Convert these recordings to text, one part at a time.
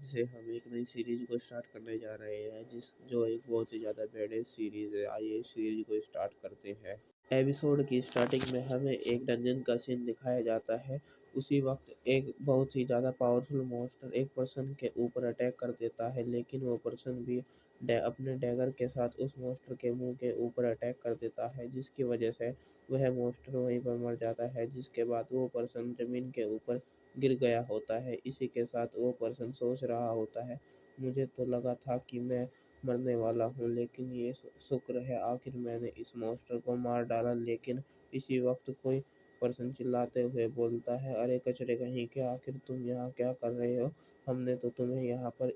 जिसे हम एक नई सीरीज को स्टार्ट करने जा रहे हैं जो एक बहुत ही ज़्यादा बेस्ट सीरीज है। आइए इस सीरीज को स्टार्ट करते हैं। एपिसोड की स्टार्टिंग में हमें एक डंजन का सीन दिखाया जाता है। उसी वक्त एक बहुत ही ज़्यादा पावरफुल मॉन्स्टर एक पर्सन के ऊपर अटैक कर देता है, लेकिन वो पर्सन भी अपने डैगर के साथ उस मॉन्स्टर के मुंह के ऊपर अटैक कर देता है, जिसकी वजह से वह मॉन्स्टर वहीं पर मर जाता है। जिसके बाद वो पर्सन ज़मीन के ऊपर गिर गया होता है। इसी के साथ वो पर्सन सोच रहा होता है, मुझे तो लगा था कि मैं मरने वाला हूँ, लेकिन ये शुक्र है आखिर मैंने इस मॉन्स्टर को मार डाला। लेकिन इसी वक्त कोई पर्सन चिल्लाते हुए बोलता है, अरे कचरे कहीं के, आखिर तुम यहाँ क्या कर रहे हो? हमने तो तुम्हें यहाँ पर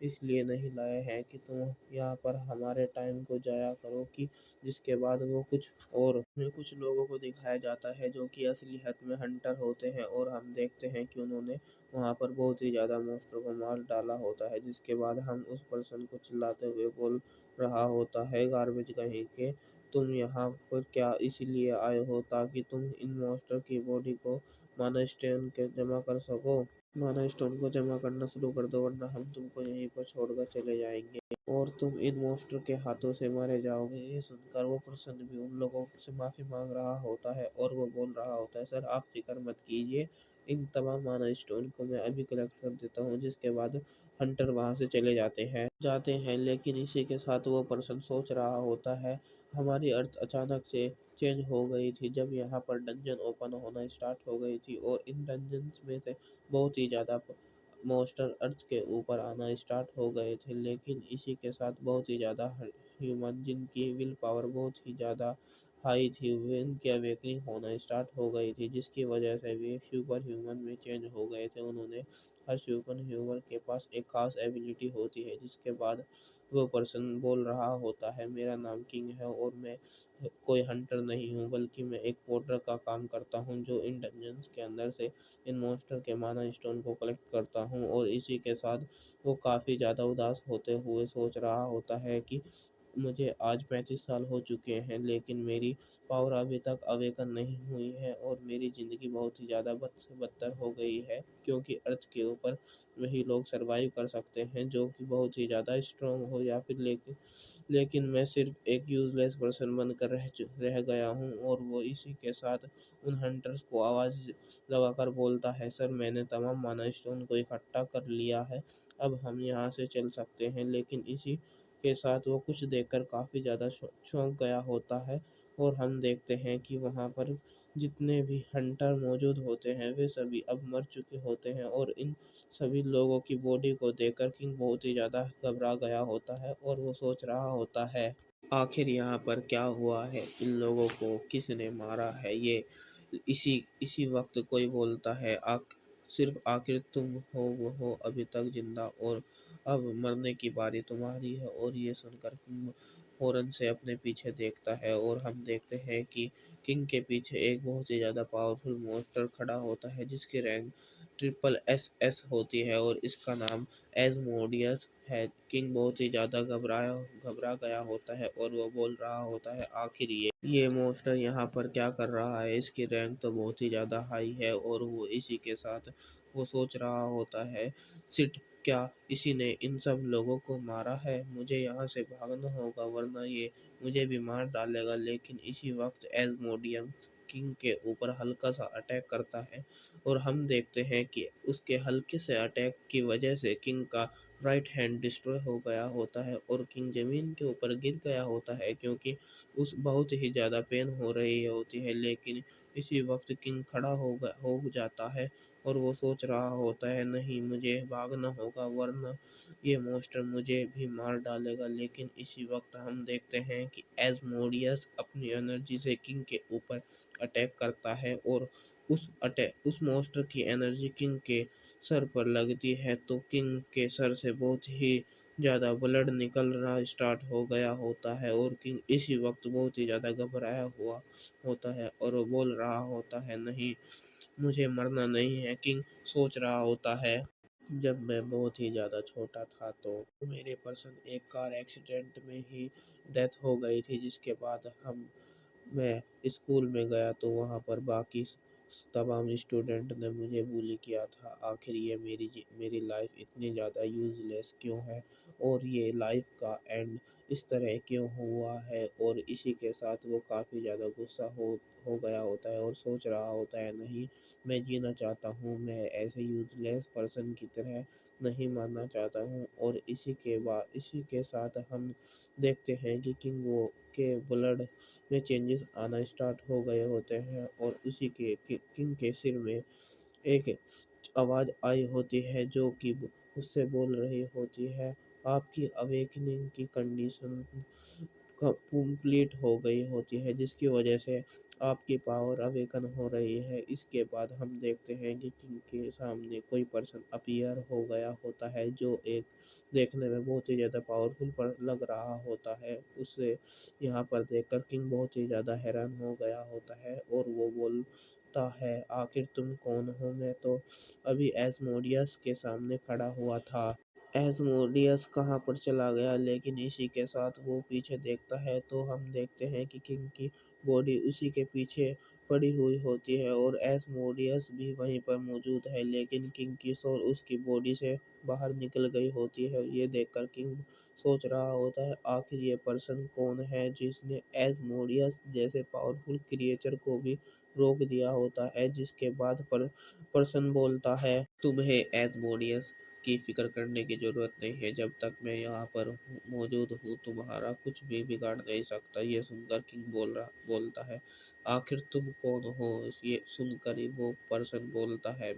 इसलिए नहीं लाए हैं कि तुम यहाँ पर हमारे टाइम को जाया करो। कि जिसके बाद वो कुछ लोगों को दिखाया जाता है जो कि असलियत में हंटर होते हैं, और हम देखते हैं कि उन्होंने वहाँ पर बहुत ही ज़्यादा मॉन्स्टर को मार डाला होता है। जिसके बाद हम उस पर्सन को चिल्लाते हुए बोल रहा होता है, गार्बेज कहीं के, तुम यहाँ पर क्या इसलिए आए हो ताकि तुम इन मॉन्स्टर की बॉडी को माना स्टोन के जमा कर सको? माना स्टोन को जमा करना शुरू कर दो, वरना हम तुमको यहीं पर छोड़कर चले जाएंगे और तुम इन मॉन्स्टर के हाथों से मारे जाओगे। ये सुनकर वो पर्सन भी उन लोगों से माफ़ी मांग रहा होता है और वो बोल रहा होता है, सर आप फिक्र मत कीजिए, इन तमाम माना स्टोन को मैं अभी कलेक्ट कर देता हूँ। जिसके बाद हंटर वहाँ से चले जाते हैं। लेकिन इसी के साथ वो पर्सन सोच रहा होता है, हमारी अर्थ अचानक से चेंज हो गई थी जब यहाँ पर डंजन ओपन होना स्टार्ट हो गई थी, और इन डंजन्स में से बहुत ही ज़्यादा मॉन्स्टर अर्थ के ऊपर आना स्टार्ट हो गए थे। लेकिन इसी के साथ बहुत ही ज़्यादा ह्यूमन जिनकी विल पावर बहुत ही ज़्यादा हाई थी, वे उनकी अवेकनिंग होना स्टार्ट हो गई थी, जिसकी वजह से वे सुपर ह्यूमन में चेंज हो गए थे। उन्होंने हर सुपर ह्यूमन के पास एक खास एबिलिटी होती है। जिसके बाद वो पर्सन बोल रहा होता है, मेरा नाम किंग है और मैं कोई हंटर नहीं हूँ, बल्कि मैं एक पोर्टर का काम करता हूँ जो इन डंजन्स के अंदर से इन मॉन्स्टर के माना स्टोन को कलेक्ट करता हूँ। और इसी के साथ वो काफ़ी ज़्यादा उदास होते हुए सोच रहा होता है कि मुझे आज 35 साल हो चुके हैं, लेकिन मेरी पावर अभी तक अवेकन नहीं हुई है और मेरी ज़िंदगी बहुत ही ज़्यादा बद से बदतर हो गई है, क्योंकि अर्थ के ऊपर वही लोग सर्वाइव कर सकते हैं जो कि बहुत ही ज़्यादा स्ट्रॉन्ग हो, या फिर लेकिन मैं सिर्फ एक यूज़लेस पर्सन बनकर रह गया हूँ। और वो इसी के साथ उन हंटर्स को आवाज़ लगाकर बोलता है, सर मैंने तमाम माना स्टोन को इकट्ठा कर लिया है, अब हम यहाँ से चल सकते हैं। लेकिन इसी के साथ वो कुछ देखकर काफ़ी ज़्यादा चौंक गया होता है, और हम देखते हैं कि वहाँ पर जितने भी हंटर मौजूद होते हैं वे सभी अब मर चुके होते हैं। और इन सभी लोगों की बॉडी को देखकर किंग बहुत ही ज़्यादा घबरा गया होता है, और वो सोच रहा होता है, आखिर यहाँ पर क्या हुआ है, इन लोगों को किसने मारा है? ये इसी इसी वक्त कोई बोलता है, सिर्फ आखिर तुम हो अभी तक जिंदा, और अब मरने की बारी तुम्हारी है। और ये सुनकर किंग फौरन से अपने पीछे देखता है, और हम देखते हैं कि किंग के पीछे एक बहुत ही ज़्यादा पावरफुल मॉन्स्टर खड़ा होता है, जिसकी रैंक SSS होती है और इसका नाम एज़मोडियस है। किंग बहुत ही ज़्यादा घबरा गया होता है, और वो बोल रहा होता है, आखिर ये मॉन्स्टर यहाँ पर क्या कर रहा है? इसकी रैंक तो बहुत ही ज़्यादा हाई है। और वो इसी के साथ वो सोच रहा होता है, शिट, क्या इसी ने इन सब लोगों को मारा है? मुझे यहाँ से भागना होगा, वरना ये मुझे भी मार डालेगा। लेकिन इसी वक्त एज़मोडियम किंग के ऊपर हल्का सा अटैक करता है, और हम देखते हैं कि उसके हल्के से अटैक की वजह से किंग का राइट हैंड डिस्ट्रॉय हो गया होता है, और किंग ज़मीन के ऊपर गिर गया होता है, क्योंकि उस बहुत ही ज़्यादा पेन हो रही होती है। लेकिन इसी वक्त किंग खड़ा हो जाता है, और वो सोच रहा होता है, नहीं, मुझे भागना होगा, वरना ये मॉन्स्टर मुझे भी मार डालेगा। लेकिन इसी वक्त हम देखते हैं कि एज़मोडियस अपनी एनर्जी से किंग के ऊपर अटैक करता है, और उस मॉन्स्टर की एनर्जी किंग के सर पर लगती है, तो किंग के सर से बहुत ही ज़्यादा ब्लड निकलना स्टार्ट हो गया होता है। और किंग इसी वक्त बहुत ही ज़्यादा घबराया हुआ होता है, और वो बोल रहा होता है, नहीं, मुझे मरना नहीं है। किंग सोच रहा होता है, जब मैं बहुत ही ज़्यादा छोटा था तो मेरे पर्सन एक कार एक्सीडेंट में ही डेथ हो गई थी, जिसके बाद मैं स्कूल में गया तो वहाँ पर बाकी तमाम स्टूडेंट ने मुझे बुली किया था। आखिर ये मेरी लाइफ इतनी ज़्यादा यूज़लेस क्यों है और ये लाइफ का एंड इस तरह क्यों हुआ है। और इसी के साथ वो काफ़ी ज़्यादा गुस्सा हो गया होता है और सोच रहा होता है, नहीं, मैं जीना चाहता हूँ, मैं ऐसे यूज़लेस पर्सन की तरह नहीं मरना चाहता हूँ। और इसी के साथ हम देखते हैं कि किंग वो के ब्लड में चेंजेस आना स्टार्ट हो गए होते हैं और उसी के किंग के सिर में एक आवाज़ आई होती है जो कि उससे बोल रही होती है, आपकी अवेकनिंग की कंडीशन कंप्लीट हो गई होती है, जिसकी वजह से आपकी पावर अवेकन हो रही है। इसके बाद हम देखते हैं कि किंग के सामने कोई पर्सन अपीयर हो गया होता है जो एक देखने में बहुत ही ज़्यादा पावरफुल पर लग रहा होता है। उसे यहाँ पर देखकर किंग बहुत ही ज़्यादा हैरान हो गया होता है और वो बोलता है, आखिर तुम कौन हो? मैं तो अभी एस्मोडियस के सामने खड़ा हुआ था। एस्मोडियस कहाँ पर चला गया? लेकिन इसी के साथ वो पीछे देखता है तो हम देखते हैं कि किंग की बॉडी उसी के पीछे पड़ी हुई होती है और एस्मोडियस भी वहीं पर मौजूद है, लेकिन किंग की सोल उसकी बॉडी से बाहर निकल गई होती है। ये देखकर किंग सोच रहा होता है, आखिर ये पर्सन कौन है जिसने एस्मोडियस जैसे पावरफुल क्रिएचर को भी रोक दिया होता है। जिसके बाद पर्सन बोलता है, तुम्हें एस्मोडियस की फ़िक्र करने की ज़रूरत नहीं है, जब तक मैं यहाँ पर मौजूद हूँ तुम्हारा कुछ भी बिगाड़ नहीं सकता। ये सुनकर किंग बोलता है, आखिर तुम कौन हो? ये सुनकर ही वो पर्सन बोलता है,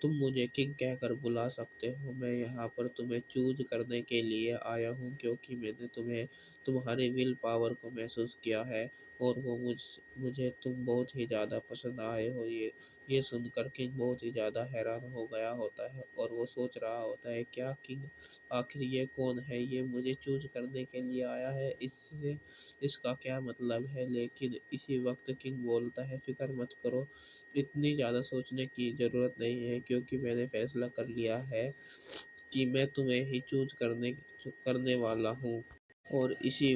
तुम मुझे किंग कहकर बुला सकते हो। मैं यहाँ पर तुम्हें चूज करने के लिए आया हूँ क्योंकि मैंने तुम्हारी विल पावर को महसूस किया है और मुझे तुम बहुत ही ज़्यादा पसंद आए हो। ये सुनकर किंग बहुत ही ज़्यादा हैरान हो गया होता है और वो सोच रहा होता है, क्या किंग, आखिर ये कौन है? ये मुझे चूज करने के लिए आया है, इसका क्या मतलब है? लेकिन इसी वक्त किंग बोलता है, फिक्र मत करो, इतनी ज़्यादा सोचने की ज़रूरत नहीं है क्योंकि मैंने फैसला कर लिया है कि मैं तुम्हें ही चूज करने वाला हूँ। और इसी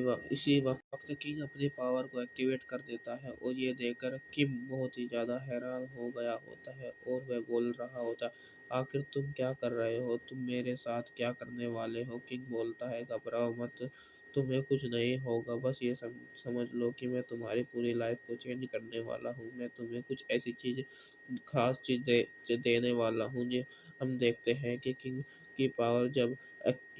वक्त किंग अपनी पावर को एक्टिवेट कर देता है और ये देखकर किम बहुत ही ज़्यादा हैरान हो गया होता है और वह बोल रहा होता है, आखिर तुम क्या कर रहे हो? तुम मेरे साथ क्या करने वाले हो? किंग बोलता है, घबराओ मत, तुम्हें कुछ नहीं होगा, बस ये समझ लो कि मैं तुम्हारी पूरी लाइफ को चेंज करने वाला हूँ। मैं तुम्हें कुछ ऐसी खास चीज़ देने वाला हूँ। ये हम देखते हैं कि किंग की पावर जब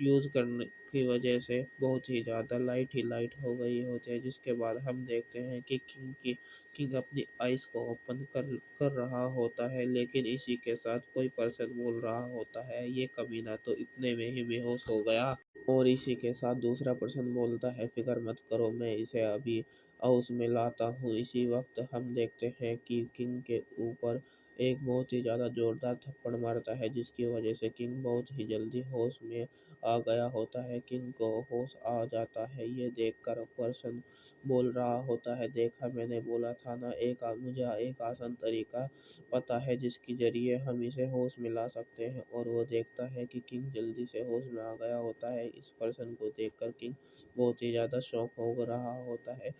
यूज़ करने की वजह से बहुत ही ज़्यादा लाइट ही लाइट हो गई होती है। जिसके बाद हम देखते हैं कि किंग अपनी आइज़ को ओपन कर रहा होता है, लेकिन इसी के साथ कोई पर्सन बोल रहा होता है, ये कमीना तो इतने में ही बेहोश हो गया। और इसी के साथ दूसरा पर्सन बोलता है, फ़िक्र मत करो, मैं इसे अभी हाउस में लाता हूँ। इसी वक्त हम देखते हैं कि किंग के ऊपर एक बहुत ही ज़्यादा ज़ोरदार थप्पड़ मारता है, जिसकी वजह से किंग बहुत ही जल्दी होश में आ गया होता है। किंग को होश आ जाता है। ये देखकर पर्सन बोल रहा होता है, देखा, मैंने बोला था ना, मुझे एक आसान तरीका पता है जिसके ज़रिए हम इसे होश में ला सकते हैं। और वो देखता है कि किंग जल्दी से होश में आ गया होता है। इस पर्सन को देखकर किंग बहुत ही ज़्यादा शॉक हो रहा होता है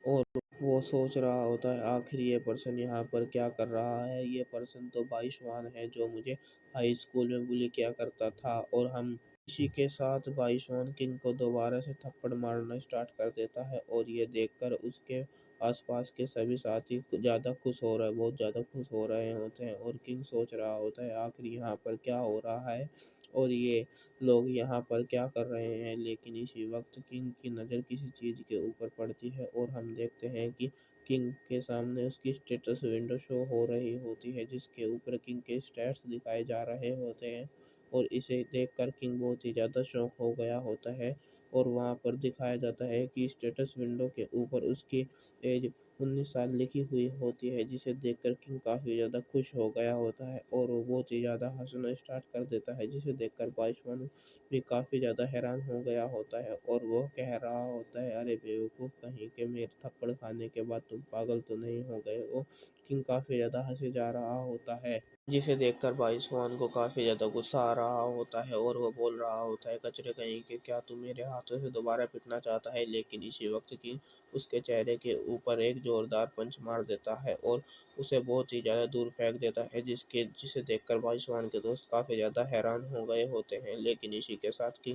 और वो सोच रहा होता है, आखिर ये पर्सन यहाँ पर क्या कर रहा है? ये पर्सन तो बाईशवान है जो मुझे हाई स्कूल में बुली किया करता था। और हम इसी के साथ बाईशवान किंग को दोबारा से थप्पड़ मारना स्टार्ट कर देता है और ये देखकर उसके आसपास के सभी साथी ज़्यादा खुश हो रहे बहुत ज़्यादा खुश हो रहे होते हैं और किंग सोच रहा होता है, आखिर यहाँ पर क्या हो रहा है और ये लोग यहाँ पर क्या कर रहे हैं। लेकिन इसी वक्त किंग की नज़र किसी चीज़ के ऊपर पड़ती है और हम देखते हैं कि किंग के सामने उसकी स्टेटस विंडो शो हो रही होती है, जिसके ऊपर किंग के स्टैट्स दिखाए जा रहे होते हैं। और इसे देखकर किंग बहुत ही ज़्यादा शॉक हो गया होता है और वहाँ पर दिखाया जाता है कि स्टेटस विंडो के ऊपर उसकी एज 19 साल लिखी हुई होती है, जिसे देखकर किंग काफ़ी ज़्यादा खुश हो गया होता है और वो बहुत ही ज़्यादा हंसना स्टार्ट कर देता है, जिसे देखकर बाईशवान भी काफ़ी ज़्यादा हैरान हो गया होता है और वो कह रहा होता है, अरे बेवकूफ़ कहीं के, मेरे थप्पड़ खाने के बाद तुम पागल तो नहीं हो गए हो? किंग काफ़ी ज़्यादा हंसे जा रहा होता है, जिसे देखकर बाईसवान को काफ़ी ज़्यादा गुस्सा आ रहा होता है और वो बोल रहा होता है, कचरे कहीं के, क्या तू मेरे हाथों से दोबारा पिटना चाहता है? लेकिन इसी वक्त की उसके चेहरे के ऊपर एक ज़ोरदार पंच मार देता है और उसे बहुत ही ज़्यादा दूर फेंक देता है, जिसे देखकर वायुसेना के दोस्त काफ़ी ज़्यादा हैरान हो गए होते हैं। लेकिन इसी के साथ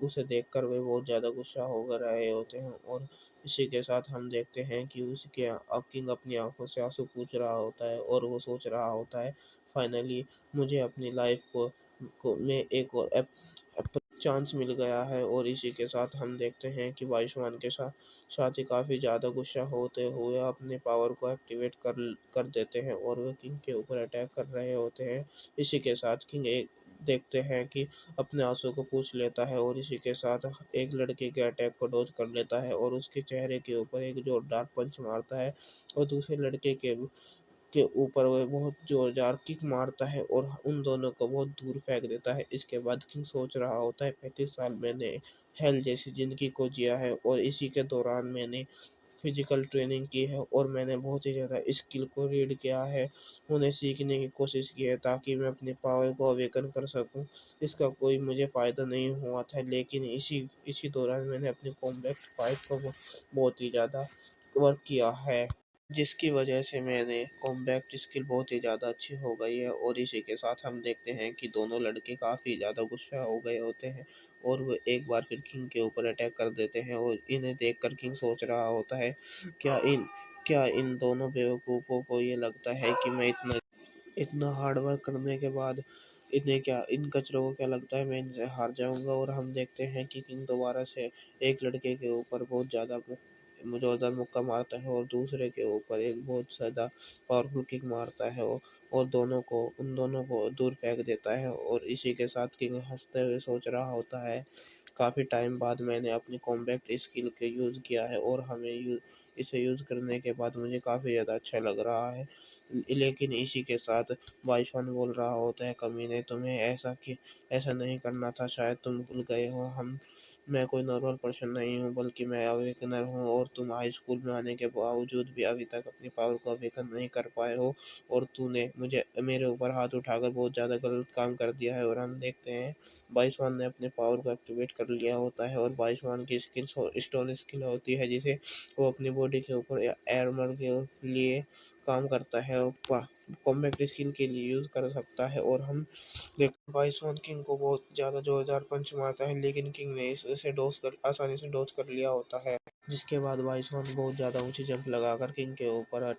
उसे देखकर वे बहुत ज़्यादा गुस्सा हो कर रहे होते हैं और इसी के साथ हम देखते हैं कि उसके अब किंग अपनी आंखों से आंसू पूछ रहा होता है और वो सोच रहा होता है, फाइनली मुझे अपनी लाइफ को में एक और चांस मिल गया है। और इसी के साथ हम देखते हैं कि वायुसेना के साथ ही काफ़ी ज़्यादा गुस्सा होते हुए अपने पावर को एक्टिवेट कर देते हैं और वो किंग के ऊपर अटैक कर रहे होते हैं। इसी के साथ किंग एक देखते हैं कि अपने आंसू को पूछ लेता है और इसी के साथ एक लड़के के अटैक को डॉज कर लेता है और उसके चेहरे के ऊपर एक जोरदार पंच मारता है और दूसरे लड़के के ऊपर वह बहुत जोरदार किक मारता है और उन दोनों को बहुत दूर फेंक देता है। इसके बाद किंग सोच रहा होता है, 35 साल मैंने हेल जैसी ज़िंदगी को जिया है और इसी के दौरान मैंने फिजिकल ट्रेनिंग की है और मैंने बहुत ही ज़्यादा स्किल को रीड किया है, उन्हें सीखने की कोशिश की है ताकि मैं अपने पावर को अवेकन कर सकूं। इसका कोई मुझे फ़ायदा नहीं हुआ था, लेकिन इसी इसी दौरान मैंने अपनी कॉम्बैट फाइट को बहुत ही ज़्यादा वर्क किया है, जिसकी वजह से मैंने कॉम्बैट स्किल बहुत ही ज़्यादा अच्छी हो गई है। और इसी के साथ हम देखते हैं कि दोनों लड़के काफ़ी ज़्यादा गुस्सा हो गए होते हैं और वो एक बार फिर किंग के ऊपर अटैक कर देते हैं और इन्हें देखकर किंग सोच रहा होता है, क्या इन क्या इन दोनों बेवकूफ़ों को ये लगता है कि मैं इतना इतना हार्ड वर्क करने के बाद इन कचरों को क्या लगता है मैं इनसे हार जाऊंगा। और हम देखते हैं कि किंग दोबारा से एक लड़के के ऊपर बहुत ज़्यादा जोरदार मुक्का मारता है और दूसरे के ऊपर एक बहुत ज़्यादा पावरफुल किक मारता है और उन दोनों को दूर फेंक देता है। और इसी के साथ किंग हंसते हुए सोच रहा होता है, काफ़ी टाइम बाद मैंने अपनी कॉम्बैट स्किल के यूज़ किया है और इसे यूज़ करने के बाद मुझे काफ़ी ज़्यादा अच्छा लग रहा है। लेकिन इसी के साथ वायुसेना बोल रहा होता है, कमीने तुम्हें ऐसा नहीं करना था, शायद तुम भूल गए हो मैं कोई नॉर्मल पर्सन नहीं हूँ, बल्कि मैं अवेकनर हूँ और तुम हाई स्कूल में आने के बावजूद भी अभी तक अपनी पावर को अवेकन नहीं कर पाए हो और तूने मुझे मेरे ऊपर हाथ उठाकर बहुत ज़्यादा गलत काम कर दिया है। और हम देखते हैं वायुसेना ने अपने पावर को एक्टिवेट कर लिया होता है और वायुसेना की स्किल स्टोन स्किल होती है, जिसे वो अपनी बॉडी के ऊपर आर्मर के लिए काम करता है और कॉम्बैट स्किल के लिए यूज़ कर सकता है। और हम देखते बाइसोन किंग को बहुत ज़्यादा जोरदार पंच मारता है, लेकिन किंग ने इसे आसानी से डॉज कर लिया होता है, जिसके बाद बाइसोन बहुत ज़्यादा ऊंची जंप लगाकर किंग के ऊपर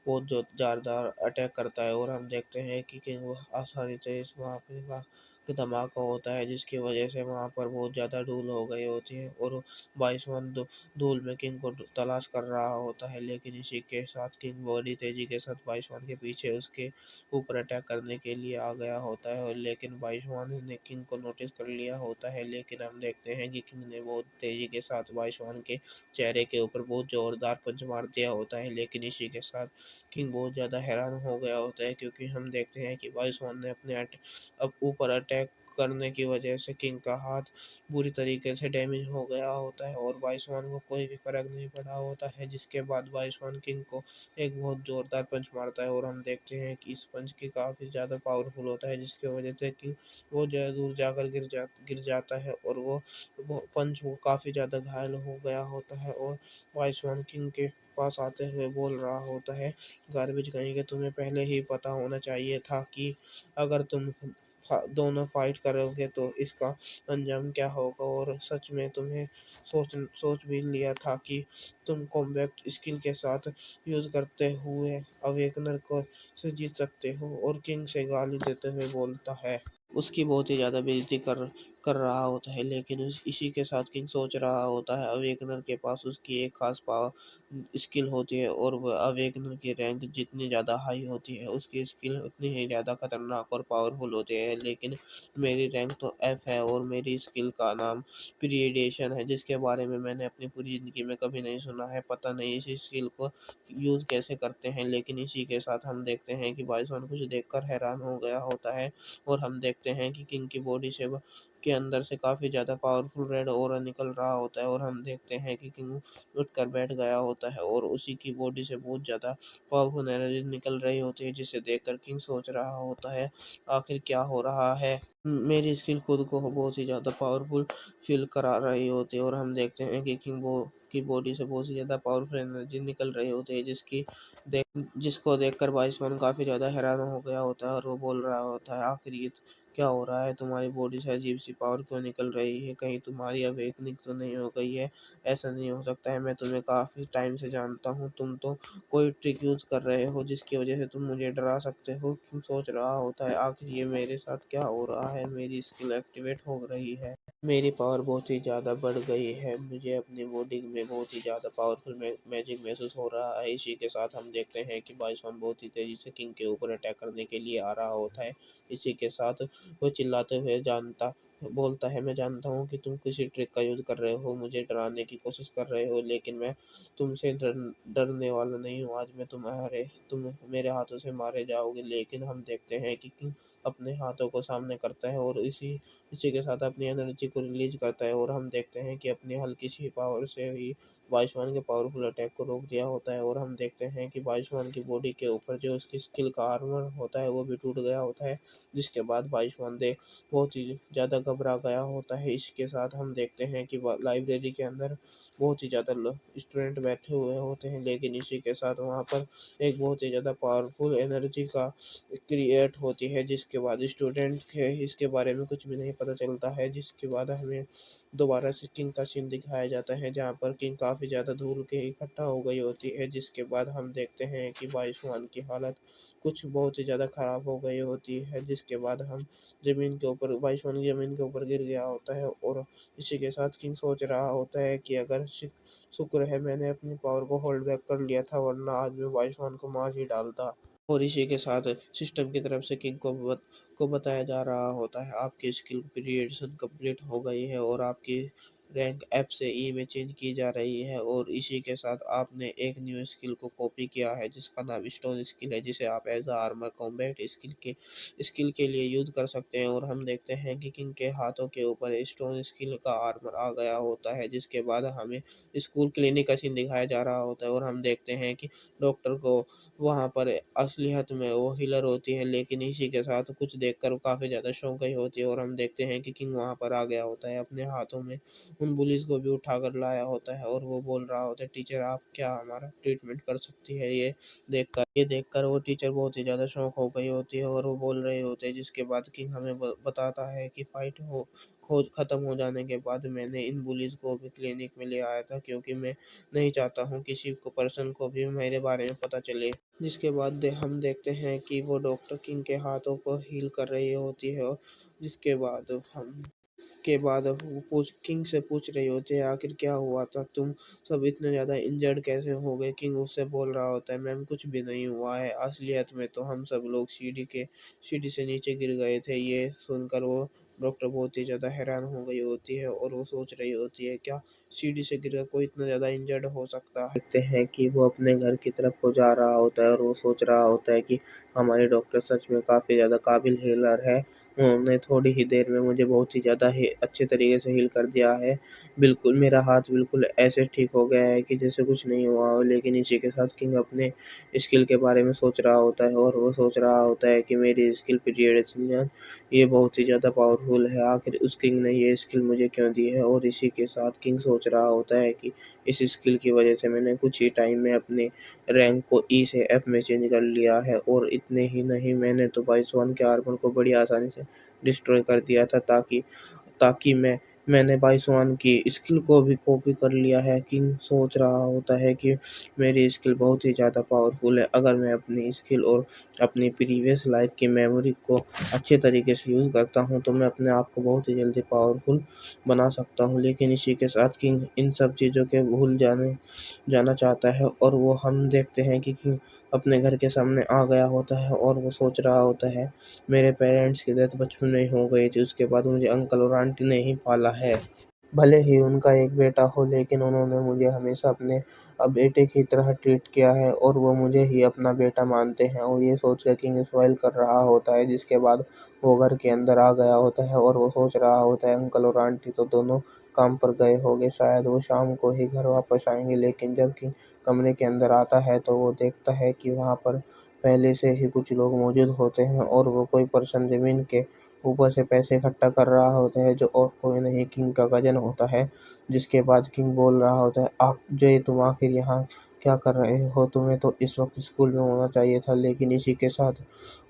बहुत जोरदार अटैक करता है। और हम देखते हैं कि किंग आसानी से इस वहाँ पे धमाका होता है, जिसकी वजह से वहाँ पर बहुत ज़्यादा धूल हो गई होती है और बाइसोन धूल में किंग को तलाश कर रहा होता है। लेकिन इसी के साथ किंग बड़ी तेजी के साथ बाइसोन के पीछे उसके ऊपर अटैक करने के लिए आ गया होता है और लेकिन बाइसोन ने किंग को नोटिस कर लिया होता है। लेकिन हम देखते हैं कि किंग ने बहुत तेजी के साथ बाइसोन के चेहरे के ऊपर बहुत जोरदार पंच मार दिया होता है। लेकिन इसी के साथ किंग बहुत ज़्यादा हैरान हो गया होता है, क्योंकि हम देखते हैं कि बाइसोन ने अब ऊपर अटैक करने की वजह से किंग का हाथ बुरी तरीके से डैमेज हो गया होता है और बाइसोन को कोई भी फर्क नहीं पड़ा होता है, जिसके बाद बाइसोन किंग को एक बहुत ज़ोरदार पंच मारता है और हम देखते हैं कि इस पंच की काफ़ी ज़्यादा पावरफुल होता है, जिसकी वजह से कि वो ज़्यादा दूर जाकर गिर जाता है और वो पंच वो काफ़ी ज़्यादा घायल हो गया होता है। और बाइसोन किंग के पास आते हुए बोल रहा होता है, गार्बेज कहीं के तुम्हें पहले ही पता होना चाहिए था कि अगर तुम दोनों फाइट करोगे तो इसका अंजाम क्या होगा, और सच में तुम्हें सोच भी लिया था कि तुम कॉम्बैट स्किल के साथ यूज़ करते हुए अवेकनर को से जीत सकते हो। और किंग से गाली देते हुए बोलता है, उसकी बहुत ही ज़्यादा बेइज्जती कर रहा होता है। लेकिन इसी के साथ किंग सोच रहा होता है, अवेकनर के पास उसकी एक खास पावर स्किल होती है और वह अवेकनर की रैंक जितनी ज़्यादा हाई होती है उसकी स्किल उतनी ही ज़्यादा खतरनाक और पावरफुल होती है। लेकिन मेरी रैंक तो एफ है और मेरी स्किल का नाम पीरियडेशन है, जिसके बारे में मैंने अपनी पूरी ज़िंदगी में कभी नहीं सुना है, पता नहीं इस स्किल को यूज़ कैसे करते हैं। लेकिन इसी के साथ हम देखते हैं कि बाइसोन कुछ देखकर हैरान हो गया होता है और हम देखते हैं कि किंग की बॉडी से के अंदर से काफ़ी ज़्यादा पावरफुल रेड ऑरा निकल रहा होता है और हम देखते हैं कि किंग उठकर बैठ गया होता है और उसी की बॉडी से बहुत ज़्यादा पावरफुल एनर्जी निकल रही होती है, जिसे देखकर किंग सोच रहा होता है, आखिर क्या हो रहा है। मेरी स्किल खुद को बहुत ही ज़्यादा पावरफुल फील करा रही होती है और हम देखते हैं कि किंग की बॉडी से बहुत ही ज़्यादा पावरफुल एनर्जी निकल रही होती है, जिसको देखकर बाइसवन काफ़ी ज़्यादा हैरान हो गया होता है और वो बोल रहा होता है, आखिर ये क्या हो रहा है, तुम्हारी बॉडी से अजीब सी पावर क्यों निकल रही है, कहीं तुम्हारी अवेकनिंग तो नहीं हो गई है। ऐसा नहीं हो सकता है, मैं तुम्हें काफ़ी टाइम से जानता हूँ, तुम तो कोई ट्रिक यूज़ कर रहे हो जिसकी वजह से तुम मुझे डरा सकते हो। क्यों सोच रहा होता है, आखिर ये मेरे साथ क्या हो रहा है, मेरी स्किल एक्टिवेट हो रही है, मेरी पावर बहुत ही ज़्यादा बढ़ गई है, मुझे अपनी बॉडी में बहुत ही ज़्यादा पावरफुल मैजिक महसूस हो रहा है। इसी के साथ हम देखते हैं कि बाइसॉन बहुत ही तेज़ी से किंग के ऊपर अटैक करने के लिए आ रहा होता है। इसी के साथ वो चिल्लाते हुए बोलता है, मैं जानता हूँ कि तुम किसी ट्रिक का यूज़ कर रहे हो, मुझे डराने की कोशिश कर रहे हो, लेकिन मैं तुमसे डरने वाला नहीं हूँ। आज तुम मेरे हाथों से मारे जाओगे। लेकिन हम देखते हैं कि किंग अपने हाथों को सामने करता है और इसी के साथ अपनी एनर्जी को रिलीज करता है और हम देखते हैं कि अपनी हल्की सी पावर से ही बाइसवान के पावरफुल अटैक को रोक दिया होता है और हम देखते हैं कि बाइसवान की बॉडी के ऊपर जो उसकी स्किल का आर्मर होता है वो भी टूट गया होता है, जिसके बाद बाइसवान बहुत ही ज़्यादा घबरा गया होता है। इसके साथ हम देखते हैं कि लाइब्रेरी के अंदर बहुत ही ज़्यादा स्टूडेंट बैठे हुए होते हैं, लेकिन इसी के साथ वहाँ पर एक बहुत ही ज़्यादा पावरफुल एनर्जी का क्रिएट होती है, जिसके बाद स्टूडेंट के इसके बारे में कुछ भी नहीं पता चलता है। जिसके बाद हमें दोबारा से किंग का सीन दिखाया जाता है, जहाँ पर किंग काफ़ी ज़्यादा धूल के इकट्ठा हो गई होती है। जिसके बाद हम देखते हैं कि बाइसवान की हालत कुछ बहुत ही ज़्यादा ख़राब हो गई होती है, जिसके बाद हम ज़मीन के ऊपर बाइसवान ज़मीन के ऊपर गिर गया होता है और इसी के साथ किंग सोच रहा होता है कि अगर शुक्र है मैंने अपनी पावर को होल्ड बैक कर लिया था, वरना आज मैं बाइसवान को मार ही डालता। और इसी के साथ सिस्टम की तरफ से किंग को बताया जा रहा होता है, आपकी स्किल पीरियड्स कंप्लीट हो गई है और आपकी रैंक एफ से ई में चेंज की जा रही है। और इसी के साथ आपने एक न्यू स्किल को कॉपी किया है जिसका नाम स्टोन स्किल है, जिसे आप एज आर्मर कॉम्बैट स्किल के लिए यूज कर सकते हैं। और हम देखते हैं कि किंग के हाथों के ऊपर स्टोन स्किल का आर्मर आ गया होता है, जिसके बाद हमें स्कूल क्लिनिक का सीन दिखाया जा रहा होता है और हम देखते हैं कि डॉक्टर को वहाँ पर असलियत में वो हीलर होती है, लेकिन इसी के साथ कुछ देखकर काफ़ी ज़्यादा शौक गई होती है और हम देखते हैं कि किंग वहाँ पर आ गया होता है, अपने हाथों में उन बुलीज को भी उठाकर लाया होता है और वो बोल रहा होता है, टीचर आप क्या हमारा ट्रीटमेंट कर सकती है। ये देखकर वो टीचर बहुत ही ज़्यादा शौक हो गई होती है और वो बोल रहे होते हैं। जिसके बाद किंग हमें बताता है कि फाइट हो खोज खत्म हो जाने के बाद मैंने इन बुलीज को भी क्लिनिक में ले आया था, क्योंकि मैं नहीं चाहता हूँ किसी को पर्सन को भी मेरे बारे में पता चले। जिसके बाद हम देखते हैं कि वो डॉक्टर किंग के हाथों को हील कर रही होती है और जिसके बाद हम के बाद वो किंग से पूछ रही होती है, आखिर क्या हुआ था, तुम सब इतने ज़्यादा इंजर्ड कैसे हो गए। किंग उससे बोल रहा होता है, मैम कुछ भी नहीं हुआ है, असलियत में तो हम सब लोग सीढ़ी से नीचे गिर गए थे। ये सुनकर वो डॉक्टर बहुत ही ज़्यादा हैरान हो गई होती है और वो सोच रही होती है, क्या सीढ़ी से गिरकर कोई इतना ज़्यादा इंजर्ड हो सकता है। देखते हैं कि वो अपने घर की तरफ को जा रहा होता है और वो सोच रहा होता है कि हमारे डॉक्टर सच में काफ़ी ज़्यादा काबिल हीलर है, उन्होंने थोड़ी ही देर में मुझे बहुत ही ज़्यादा ही अच्छे तरीके से हील कर दिया है। बिल्कुल मेरा हाथ बिल्कुल ऐसे ठीक हो गया है कि जैसे कुछ नहीं हुआ हो। लेकिन इसी के साथ किंग अपने स्किल के बारे में सोच रहा होता है और वो सोच रहा होता है कि मेरी स्किल पीरियड ये बहुत ही ज़्यादा पावरफुल है, आखिर उस किंग ने ये स्किल मुझे क्यों दी है। और इसी के साथ किंग सोच रहा होता है कि इस स्किल की वजह से मैंने कुछ ही टाइम में अपने रैंक को ई से एफ में चेंज कर लिया है और इतने ही नहीं, मैंने तो बाइसवान के आर्मर को बड़ी आसानी से डिस्ट्रॉय कर दिया था, ताकि मैंने बाइसवान की स्किल को भी कॉपी कर लिया है। किंग सोच रहा होता है कि मेरी स्किल बहुत ही ज़्यादा पावरफुल है, अगर मैं अपनी स्किल और अपनी प्रीवियस लाइफ की मेमोरी को अच्छे तरीके से यूज़ करता हूँ तो मैं अपने आप को बहुत ही जल्दी पावरफुल बना सकता हूँ। लेकिन इसी के साथ किंग इन सब चीज़ों के भूल जाना चाहता है और वो हम देखते हैं कि किंग अपने घर के सामने आ गया होता है और वो सोच रहा होता है, मेरे पेरेंट्स की डेथ बचपन में ही हो गई थी, उसके बाद मुझे अंकल और आंटी ने ही पाला है। भले ही उनका एक बेटा हो, लेकिन उन्होंने मुझे हमेशा अपने बेटे की तरह ट्रीट किया है और वो मुझे ही अपना बेटा मानते हैं। और ये सोचकर किंग स्माइल कर रहा होता है। जिसके बाद वो घर के अंदर आ गया होता है और वो सोच रहा होता है, अंकल और आंटी तो दोनों काम पर गए होंगे, शायद वो शाम को ही घर वापस आएंगे। लेकिन जब किंग कमरे के अंदर आता है तो वो देखता है कि वहाँ पर पहले से ही कुछ लोग मौजूद होते हैं और वो कोई पर्सन ज़मीन के ऊपर से पैसे इकट्ठा कर रहा होता है, जो और कोई नहीं किंग का कज़न होता है। जिसके बाद किंग बोल रहा होता है, आप जय तुम आखिर यहाँ क्या कर रहे हो? तुम्हें तो इस वक़्त स्कूल में होना चाहिए था। लेकिन इसी के साथ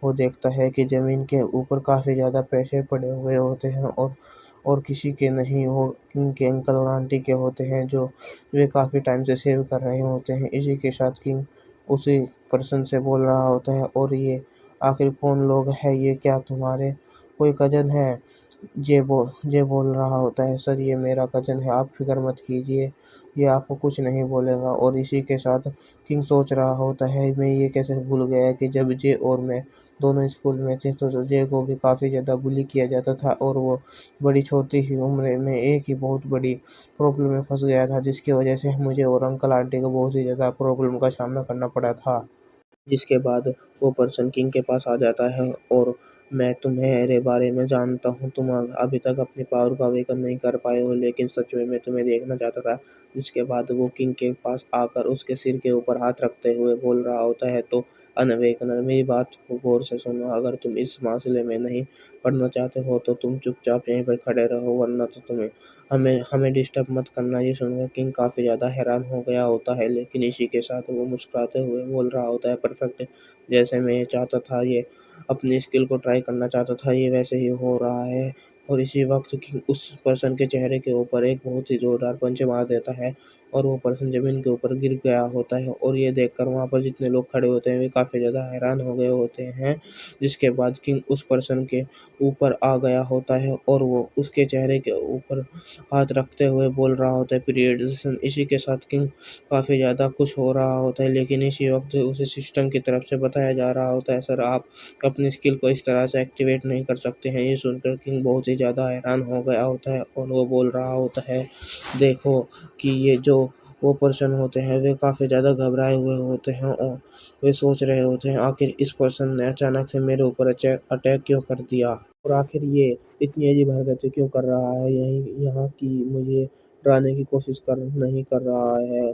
वो देखता है कि ज़मीन के ऊपर काफ़ी ज़्यादा पैसे पड़े हुए होते हैं और किसी के नहीं, वो किंग के अंकल और आंटी के होते हैं, जो वे काफ़ी टाइम से सेव कर रहे होते हैं। इसी के साथ किंग उसी पर्सन से बोल रहा होता है, और ये आखिर कौन लोग हैं? ये क्या तुम्हारे कोई कज़न है? ये बोल रहा होता है, सर ये मेरा कज़न है, आप फ़िक्र मत कीजिए, ये आपको कुछ नहीं बोलेगा। और इसी के साथ किंग सोच रहा होता है, मैं ये कैसे भूल गया कि जब जे और मैं दोनों स्कूल में थे तो जे को भी काफ़ी ज़्यादा बुली किया जाता था, और वो बड़ी छोटी ही उम्र में एक ही बहुत बड़ी प्रॉब्लम में फँस गया था, जिसकी वजह से मुझे और अंकल आंटी को बहुत ही ज़्यादा प्रॉब्लम का सामना करना पड़ा था। जिसके बाद वो पर्सन किंग के पास आ जाता है, और मैं तुम्हारे बारे में जानता हूँ, तुम अभी तक अपनी पावर को अवेकन नहीं कर पाए हो, लेकिन सच में मैं तुम्हें देखना चाहता था। जिसके बाद वो किंग के पास आकर उसके सिर के ऊपर हाथ रखते हुए बोल रहा होता है, तो अनवेकनर मेरी बात को गौर से सुनो, अगर तुम इस मामले में नहीं पढ़ना चाहते हो तो तुम चुपचाप यहीं पर खड़े रहो, वरना तो तुम्हें हमें हमें डिस्टर्ब मत करना। ये सुनकर किंग काफ़ी ज़्यादा हैरान हो गया होता है, लेकिन इसी के साथ वो मुस्कुराते हुए बोल रहा होता है, परफेक्ट, जैसे मैं ये चाहता था, ये अपनी स्किल को ट्राई करना चाहता था, ये वैसे ही हो रहा है। और इसी वक्त किंग उस पर्सन के चेहरे के ऊपर एक बहुत ही जोरदार पंच मार देता है, और वो पर्सन ज़मीन के ऊपर गिर गया होता है। और ये देखकर वहाँ पर जितने लोग खड़े होते हैं वे काफ़ी ज़्यादा हैरान हो गए होते हैं। जिसके बाद किंग उस पर्सन के ऊपर आ गया होता है, और वो उसके चेहरे के ऊपर हाथ रखते हुए बोल रहा होता है, पीरियड्स। इसी के साथ किंग काफ़ी ज़्यादा खुश हो रहा होता है, लेकिन इसी वक्त उसे सिस्टम की तरफ से बताया जा रहा होता है, सर आप अपनी स्किल को इस तरह से एक्टिवेट नहीं कर सकते हैं। ये सुनकर किंग बहुत ही ज़्यादा हैरान हो गया होता है, और वो बोल रहा होता है, देखो कि ये जो वो पर्सन होते हैं वे काफ़ी ज़्यादा घबराए हुए होते हैं, और वे सोच रहे होते हैं, आखिर इस पर्सन ने अचानक से मेरे ऊपर अटैक क्यों कर दिया, और आखिर ये इतनी अजीब हरकतें क्यों कर रहा है, यहीं यहाँ की मुझे डराने की कोशिश कर नहीं कर रहा है।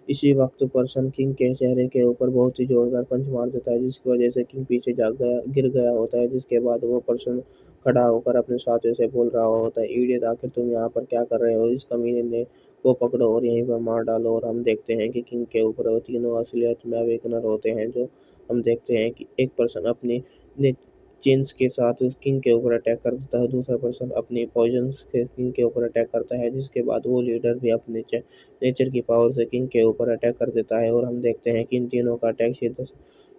इसी वक्त पर्सन किंग के चेहरे के ऊपर बहुत ही जोरदार पंच मार देता है, जिसकी वजह से किंग पीछे गिर गया होता है। जिसके बाद वो पर्सन खड़ा होकर अपने साथियों से बोल रहा होता है, इडियट, आखिर तुम यहाँ पर क्या कर रहे हो? इस कमीने ने को पकड़ो और यहीं पर मार डालो। और हम देखते हैं कि किंग के ऊपर वो तीनों असलियत में अवेकनर होते हैं, जो हम देखते हैं कि एक पर्सन अपनी चेन्स के साथ किंग के ऊपर अटैक कर देता है, दूसरा पर्सन अपनी पॉइजन से किंग के ऊपर अटैक करता है, जिसके बाद वो लीडर भी अपने नेचर की पावर से किंग के ऊपर अटैक कर देता है। और हम देखते हैं कि इन तीनों का अटैक सीधा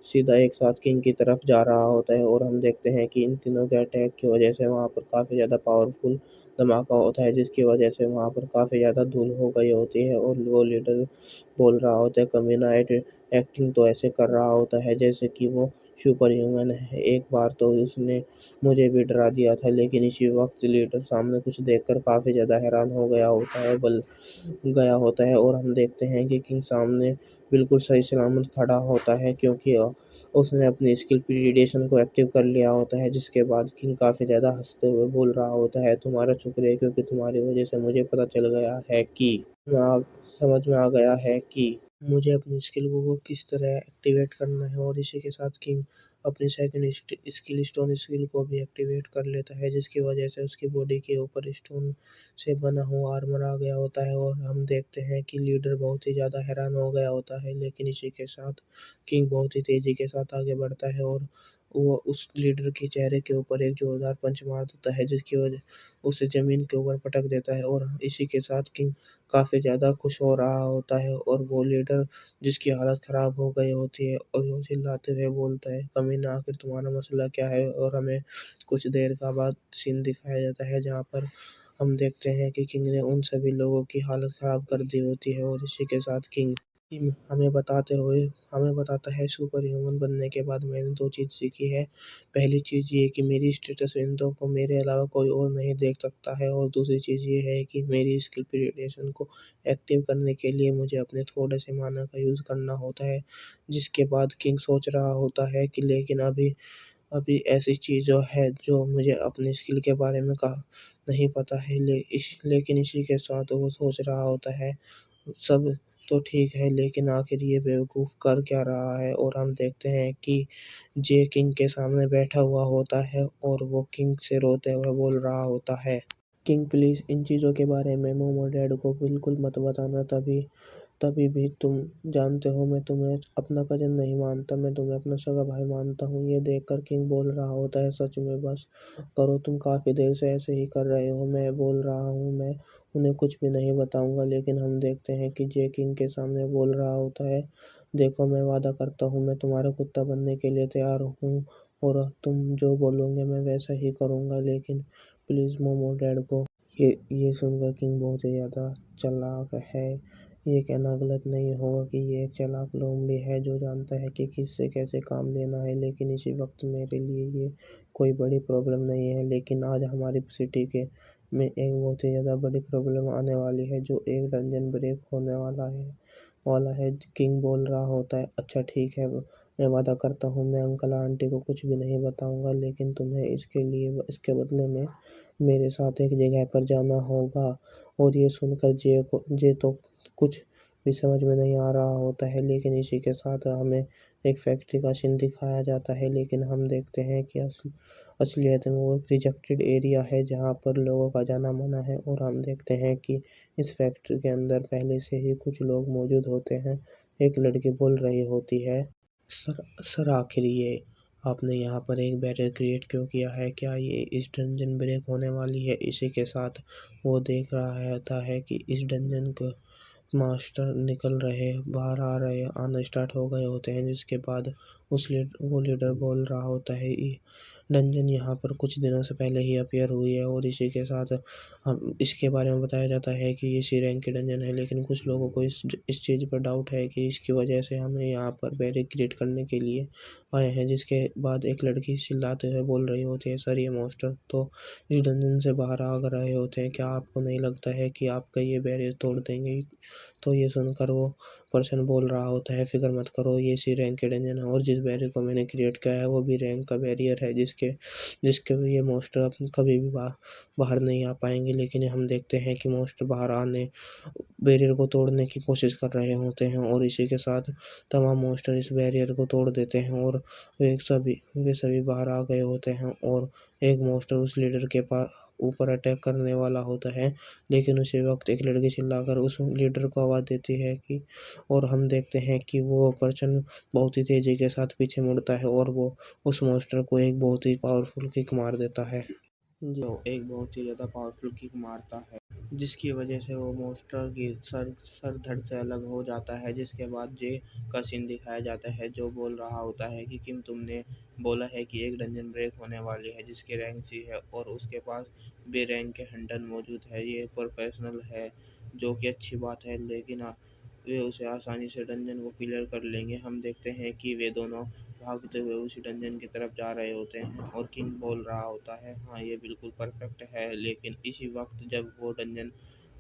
सीधा एक साथ किंग की तरफ जा रहा होता है, और हम देखते हैं कि इन तीनों के अटैक की वजह से वहाँ पर काफ़ी ज़्यादा पावरफुल धमाका होता है, जिसकी वजह से वहाँ पर काफ़ी ज़्यादा धूल हो गई होती है। और वो लीडर बोल रहा होता है, कमीना एक्टिंग तो ऐसे कर रहा होता है जैसे कि वो सुपर ह्यूमन है, एक बार तो उसने मुझे भी डरा दिया था। लेकिन इसी वक्त लीडर सामने कुछ देखकर काफ़ी ज़्यादा हैरान हो गया होता है, गया होता है, और हम देखते हैं कि किंग सामने बिल्कुल सही सलामत खड़ा होता है, क्योंकि उसने अपनी स्किल पीरियडेशन को एक्टिव कर लिया होता है। जिसके बाद किंग काफ़ी ज़्यादा हंसते हुए बोल रहा होता है, तुम्हारा शुक्रिया, क्योंकि तुम्हारी वजह से मुझे पता चल गया है कि आ- समझ में आ गया है कि मुझे अपनी स्किल को किस तरह एक्टिवेट करना है। और इसी के साथ किंग अपनी सेकंड स्किल स्टोन स्किल को भी एक्टिवेट कर लेता है, जिसकी वजह से उसकी बॉडी के ऊपर स्टोन से बना हुआ आर्मर आ गया होता है। और हम देखते हैं कि लीडर बहुत ही ज़्यादा हैरान हो गया होता है, लेकिन इसी के साथ किंग बहुत ही तेज़ी के साथ आगे बढ़ता है, और वो उस लीडर के चेहरे के ऊपर एक जोरदार पंच मार देता है, जिसकी वजह उसे ज़मीन के ऊपर पटक देता है। और इसी के साथ किंग काफ़ी ज़्यादा खुश हो रहा होता है, और वो लीडर जिसकी हालत ख़राब हो गई होती है, और वो चिल्लाते हुए बोलता है, कमीना, आखिर तुम्हारा मसला क्या है? और हमें कुछ देर का बाद सीन दिखाया जाता है, जहाँ पर हम देखते हैं कि किंग ने उन सभी लोगों की हालत ख़राब कर दी होती है। और इसी के साथ किंग किंग हमें बताता है, सुपर ह्यूमन बनने के बाद मैंने 2 चीज़ सीखी है। पहली चीज़ ये कि मेरी स्टेटस विंडो को मेरे अलावा कोई और नहीं देख सकता है, और दूसरी चीज़ ये है कि मेरी स्किल पीरियडेशन को एक्टिव करने के लिए मुझे अपने थोड़े से माना का यूज़ करना होता है। जिसके बाद किंग सोच रहा होता है कि लेकिन अभी अभी ऐसी चीज़ जो है जो मुझे अपनी स्किल के बारे में नहीं पता है, लेकिन इसी के साथ वो सोच रहा होता है, सब तो ठीक है, लेकिन आखिर ये बेवकूफ़ कर क्या रहा है? और हम देखते हैं कि जे किंग के सामने बैठा हुआ होता है और वो किंग से रोते हुए बोल रहा होता है, किंग प्लीज़ इन चीज़ों के बारे में मॉम और डैड को बिल्कुल मत बताना। तभी तभी भी तुम जानते हो मैं तुम्हें अपना कज़न नहीं मानता, मैं तुम्हें अपना सगा भाई मानता हूँ। ये देखकर किंग बोल रहा होता है, सच में बस करो, तुम काफ़ी देर से ऐसे ही कर रहे हो। मैं बोल रहा हूँ मैं उन्हें कुछ भी नहीं बताऊँगा। लेकिन हम देखते हैं कि जे किंग के सामने बोल रहा होता है, देखो मैं वादा करता हूँ मैं तुम्हारा कुत्ता बनने के लिए तैयार हूँ और तुम जो बोलोगे मैं वैसा ही करूँगा। लेकिन प्लीज़ मॉम और डैड को ये सुनकर किंग बहुत ही ज़्यादा चालाक है। ये कहना गलत नहीं होगा कि ये एक चालाक लोमड़ी है जो जानता है कि किससे कैसे काम लेना है। लेकिन इसी वक्त मेरे लिए ये कोई बड़ी प्रॉब्लम नहीं है। लेकिन आज हमारी सिटी के में एक बहुत ही ज़्यादा बड़ी प्रॉब्लम आने वाली है, जो एक डंजन ब्रेक होने वाला है। किंग बोल रहा होता है, अच्छा ठीक है, मैं वादा करता हूँ मैं अंकल आंटी को कुछ भी नहीं बताऊँगा। लेकिन तुम्हें इसके बदले में मेरे साथ एक जगह पर जाना होगा। और ये सुनकर जे तो कुछ भी समझ में नहीं आ रहा होता है। लेकिन इसी के साथ हमें एक फैक्ट्री का सीन दिखाया जाता है। लेकिन हम देखते हैं कि असलियत में वो एक रिजेक्टेड एरिया है जहाँ पर लोगों का जाना मना है। और हम देखते हैं कि इस फैक्ट्री के अंदर पहले से ही कुछ लोग मौजूद होते हैं। एक लड़की बोल रही होती है, सर आखिर ये आपने यहाँ पर एक बैरियर क्रिएट क्यों किया है? क्या ये इस डंजन ब्रेक होने वाली है? इसी के साथ वो देख रहा होता है कि इस डंजन को मास्टर बाहर आना स्टार्ट हो गए होते हैं। जिसके बाद वो लीडर बोल रहा होता है, डंजन यहाँ पर कुछ दिनों से पहले ही अपीयर हुई है। और इसी के साथ हम इसके बारे में बताया जाता है कि ये सी रैंक की डंजन है। लेकिन कुछ लोगों को इस चीज़ पर डाउट है कि इसकी वजह से हमें यहाँ पर बैरियर क्रिएट करने के लिए आए हैं। जिसके बाद एक लड़की चिल्लाते हुए बोल रही होती है, सर ये मास्टर तो इस डंजन से बाहर आ रहे होते हैं, क्या आपको नहीं लगता है कि आपका ये बैरियर तोड़ देंगे? तो ये सुनकर वो पर्सन बोल रहा होता है, फ़िक्र मत करो, ये इसी रैंक के डंजन है और जिस बैरियर को मैंने क्रिएट किया है वो भी रैंक का बैरियर है, जिसके ये मोस्टर अब कभी भी बाहर नहीं आ पाएँगे। लेकिन हम देखते हैं कि मोस्टर बाहर आने बैरियर को तोड़ने की कोशिश कर रहे होते हैं और इसी के साथ तमाम मोस्टर इस बैरियर को तोड़ देते हैं और वे सभी बाहर आ गए होते हैं। और एक मोस्टर उस लीडर के ऊपर अटैक करने वाला होता है। लेकिन उसी वक्त एक लड़की चिल्लाकर उस लीडर को आवाज़ देती है कि, और हम देखते हैं कि वो पर्सन बहुत ही तेज़ी के साथ पीछे मुड़ता है और वो उस मॉन्स्टर को एक बहुत ही पावरफुल किक मार देता है। जो एक बहुत ही ज़्यादा पावरफुल किक मारता है, जिसकी वजह से वो मॉन्स्टर की सर धड़ से अलग हो जाता है। जिसके बाद जे का सीन दिखाया जाता है, जो बोल रहा होता है कि किम तुमने बोला है कि एक डंजन ब्रेक होने वाली है जिसकी रैंक सी है और उसके पास बे रैंक के हंटर मौजूद है। ये प्रोफेशनल है, जो कि अच्छी बात है, लेकिन वे उसे आसानी से डंजन को क्लियर कर लेंगे। हम देखते हैं कि वे दोनों भागते हुए उसी डंजन की तरफ जा रहे होते हैं और किंग बोल रहा होता है, हाँ ये बिल्कुल परफेक्ट है। लेकिन इसी वक्त जब वो डंजन